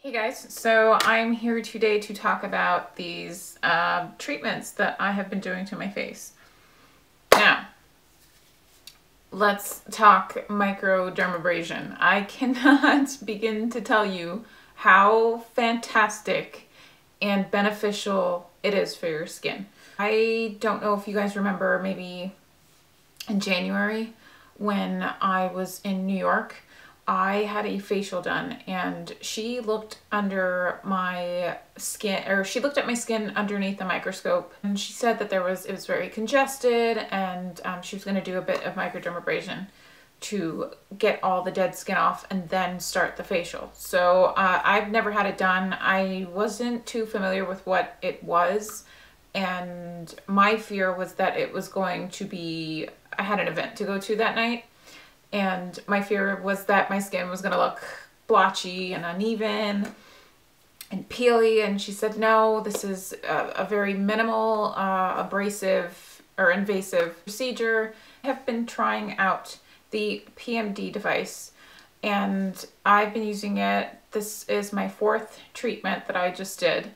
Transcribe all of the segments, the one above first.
Hey guys, so I'm here today to talk about these treatments that I have been doing to my face. Now, let's talk microdermabrasion. I cannot begin to tell you how fantastic and beneficial it is for your skin. I don't know if you guys remember maybe in January when I was in New York. I had a facial done and she looked under my skin, or she looked at my skin underneath the microscope, and she said that it was very congested, and she was going to do a bit of microdermabrasion to get all the dead skin off and then start the facial. So I've never had it done. I wasn't too familiar with what it was, and my fear was that it was going to be, I had an event to go to that night, and my fear was that my skin was going to look blotchy and uneven and peely. And she said, no, this is a very minimal abrasive or invasive procedure. I have been trying out the PMD device and I've been using it. This is my 4th treatment that I just did.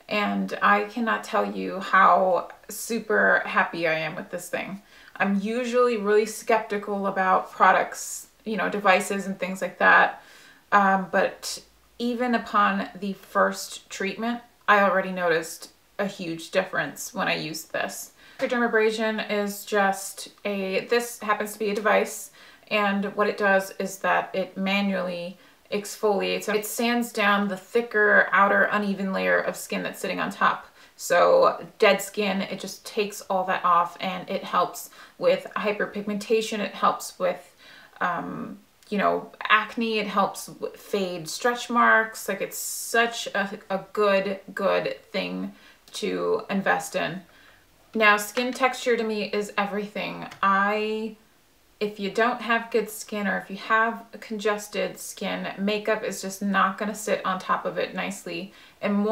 And I cannot tell you how super happy I am with this thing. I'm usually really skeptical about products, devices and things like that. But even upon the first treatment, I already noticed a huge difference when I used this. Microdermabrasion is just this happens to be a device, and what it does is that it manually exfoliates. It sands down the thicker outer uneven layer of skin that's sitting on top. So dead skin, it just takes all that off, and it helps with hyperpigmentation. It helps with, acne. It helps fade stretch marks. Like, it's such a good thing to invest in. Now, skin texture to me is everything. If you don't have good skin, or if you have congested skin, makeup is just not going to sit on top of it nicely. And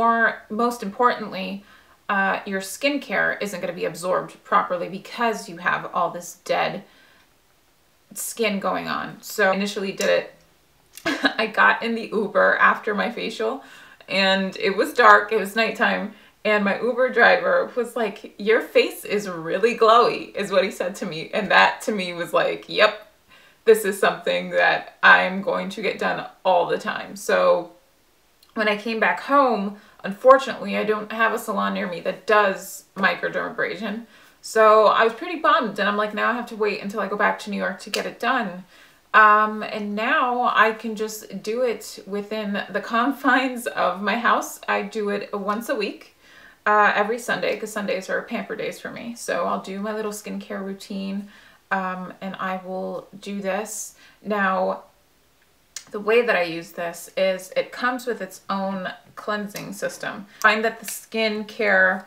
most importantly, your skincare isn't going to be absorbed properly because you have all this dead skin going on. So I initially did it. I got in the Uber after my facial, and it was dark, it was nighttime, and my Uber driver was like, "Your face is really glowy," is what he said to me. And that to me was like, yep, this is something that I'm going to get done all the time. So when I came back home, unfortunately, I don't have a salon near me that does microdermabrasion. So I was pretty bummed, and I'm like, now I have to wait until I go back to New York to get it done. And now I can just do it within the confines of my house. I do it once a week, every Sunday, because Sundays are pamper days for me. So I'll do my little skincare routine, and I will do this. Now, the way that I use this is it comes with its own cleansing system. I find that the skincare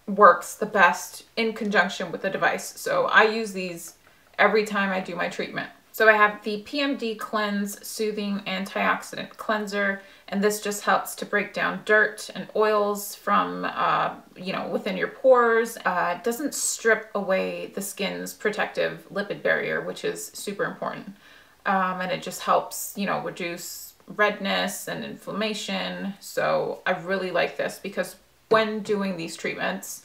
works the best in conjunction with the device. So I use these every time I do my treatment. So I have the PMD Cleanse Soothing Antioxidant Cleanser, and this just helps to break down dirt and oils from, within your pores. It doesn't strip away the skin's protective lipid barrier, which is super important. And it just helps, reduce redness and inflammation. So I really like this because when doing these treatments,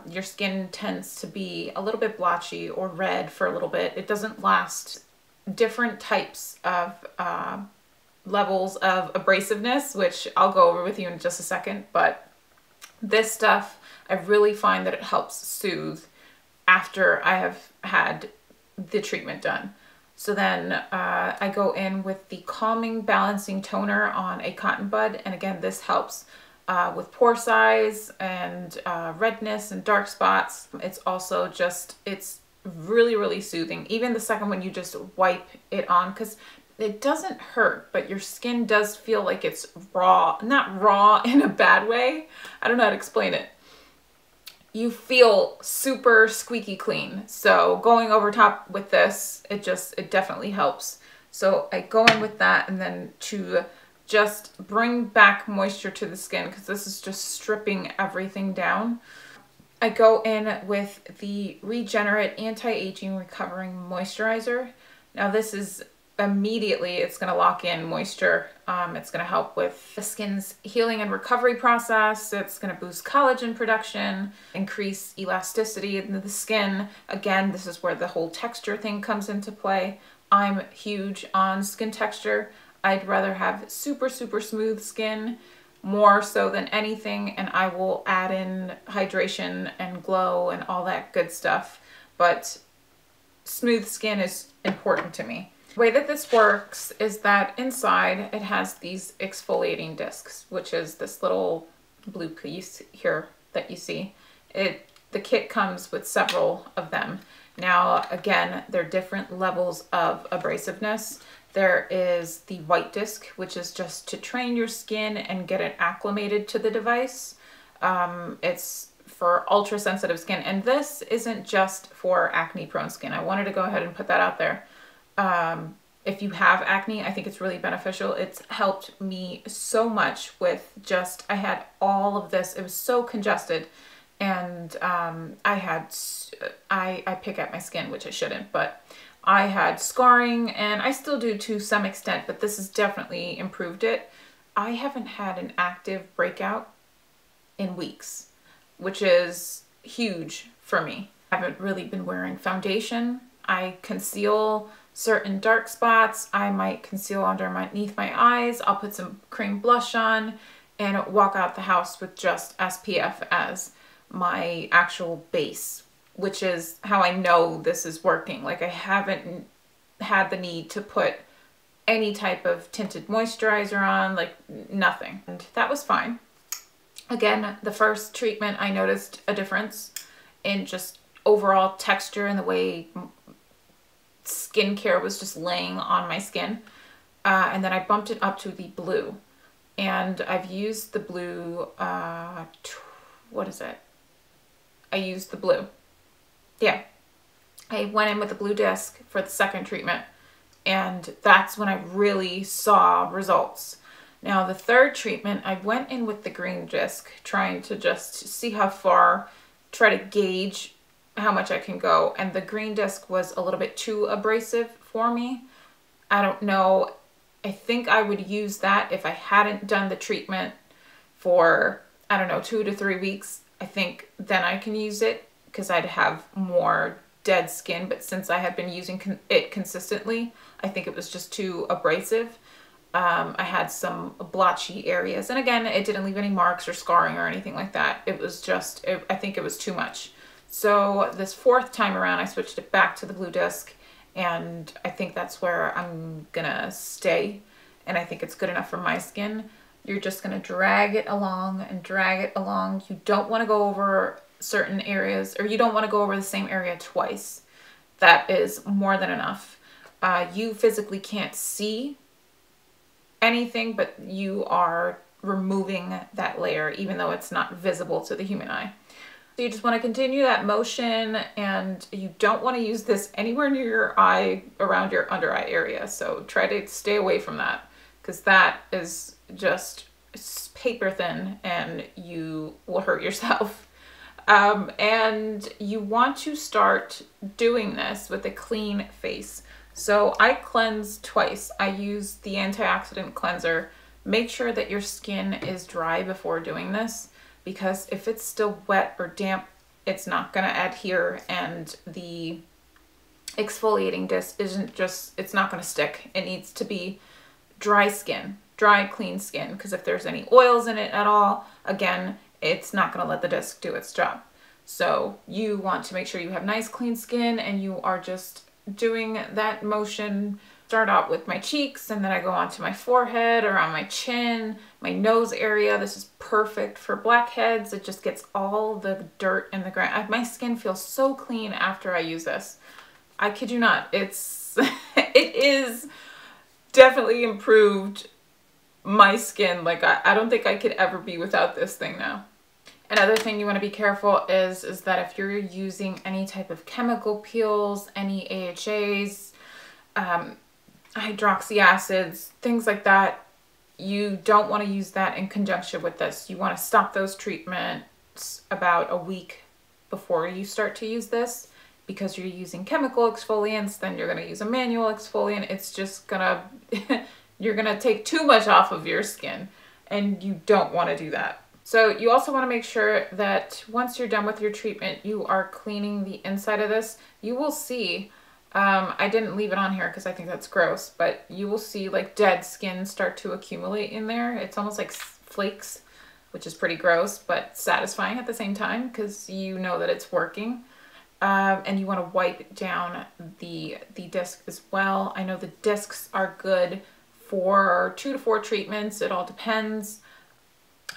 your skin tends to be a little bit blotchy or red for a little bit. It doesn't last. Different types of levels of abrasiveness, which I'll go over with you in just a second, but this stuff, I really find that it helps soothe after I have had the treatment done. So then I go in with the Calming Balancing Toner on a cotton bud. And again, this helps with pore size and redness and dark spots. It's also it's really soothing. Even the second when you just wipe it on, because it doesn't hurt, but your skin does feel like it's raw. Not raw in a bad way. I don't know how to explain it. You feel super squeaky clean. So going over top with this, it definitely helps. So I go in with that, and then to just bring back moisture to the skin, because this is just stripping everything down, I go in with the Regenerate Anti-Aging Recovering Moisturizer. Now this is immediately it's going to lock in moisture. It's going to help with the skin's healing and recovery process. It's going to boost collagen production, increase elasticity in the skin. Again, this is where the whole texture thing comes into play. I'm huge on skin texture. I'd rather have super, super smooth skin more so than anything, and I will add in hydration and glow and all that good stuff. But smooth skin is important to me. The way that this works is that inside it has these exfoliating discs, which is this little blue piece here that you see. The kit comes with several of them. Now, again, they're different levels of abrasiveness. There is the white disc, which is just to train your skin and get it acclimated to the device. It's for ultra sensitive skin, and this isn't just for acne prone skin. I wanted to go ahead and put that out there. If you have acne, I think it's really beneficial. It's helped me so much with just, I had all of this. It was so congested, and I pick at my skin, which I shouldn't, but I had scarring, and I still do to some extent, but this has definitely improved it. I haven't had an active breakout in weeks, which is huge for me. I haven't really been wearing foundation. I conceal certain dark spots. I might conceal underneath my eyes. I'll put some cream blush on and walk out the house with just SPF as my actual base, which is how I know this is working. Like, I haven't had the need to put any type of tinted moisturizer on, like nothing. And that was fine. Again, the first treatment, I noticed a difference in just overall texture and the way skincare was just laying on my skin. And then I bumped it up to the blue. And I've used the blue, what is it? I used the blue. Yeah. I went in with the blue disc for the second treatment, and that's when I really saw results. Now, the third treatment, I went in with the green disc, trying to just see how far, try to gauge how much I can go. And the green disc was a little bit too abrasive for me. I don't know. I think I would use that if I hadn't done the treatment for, I don't know, 2 to 3 weeks. I think then I can use it because I'd have more dead skin. But since I had been using it consistently, I think it was just too abrasive. I had some blotchy areas. And again, it didn't leave any marks or scarring or anything like that. It was just, I think it was too much. So this fourth time around, I switched it back to the blue disc, and I think that's where I'm gonna stay. And I think it's good enough for my skin. You're just gonna drag it along and drag it along. You don't wanna go over certain areas, or you don't wanna go over the same area twice. That is more than enough. You physically can't see anything, but you are removing that layer, even though it's not visible to the human eye. So you just want to continue that motion, and you don't want to use this anywhere near your eye, around your under eye area. So try to stay away from that, because that is just paper thin and you will hurt yourself. And you want to start doing this with a clean face. So I cleanse twice. I use the antioxidant cleanser. Make sure that your skin is dry before doing this, because if it's still wet or damp, it's not gonna adhere, and the exfoliating disc it's not gonna stick. It needs to be dry skin, dry, clean skin, because if there's any oils in it at all, again, it's not gonna let the disc do its job. So you want to make sure you have nice, clean skin, and you are just doing that motion. Start out with my cheeks, and then I go on to my forehead, around my chin, my nose area. This is perfect for blackheads. It just gets all the dirt in the ground. My skin feels so clean after I use this. I kid you not. It is definitely improved my skin. Like, I don't think I could ever be without this thing now. Another thing you want to be careful is that if you're using any type of chemical peels, any AHAs, hydroxy acids, things like that, you don't want to use that in conjunction with this. You want to stop those treatments about a week before you start to use this, because you're using chemical exfoliants, then you're gonna use a manual exfoliant. It's just gonna, you're gonna take too much off of your skin, and you don't wanna do that. So you also wanna make sure that once you're done with your treatment, you are cleaning the inside of this. You will see, I didn't leave it on here because I think that's gross, but you will see like dead skin start to accumulate in there. It's almost like flakes, which is pretty gross, but satisfying at the same time because you know that it's working. And you want to wipe down the disc as well. I know the discs are good for 2 to 4 treatments. It all depends.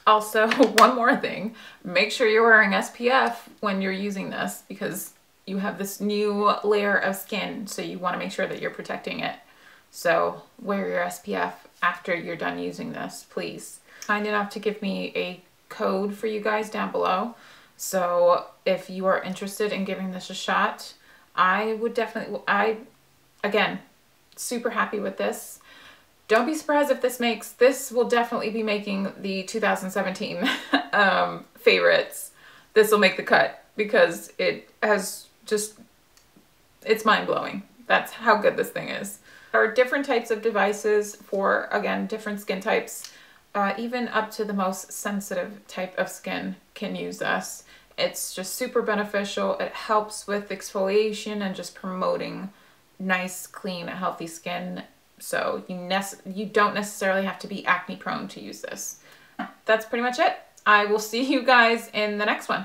Also, one more thing, make sure you're wearing SPF when you're using this because you have this new layer of skin, so you want to make sure that you're protecting it. So wear your SPF after you're done using this, please. Kind enough to give me a code for you guys down below. So if you are interested in giving this a shot, I would definitely, again, super happy with this. Don't be surprised if this will definitely be making the 2017 favorites. This will make the cut because it has just, it's mind-blowing. That's how good this thing is. There are different types of devices for, again, different skin types. Even up to the most sensitive type of skin can use this. It's just super beneficial. It helps with exfoliation and just promoting nice, clean, healthy skin. So you don't necessarily have to be acne prone to use this. That's pretty much it. I will see you guys in the next one.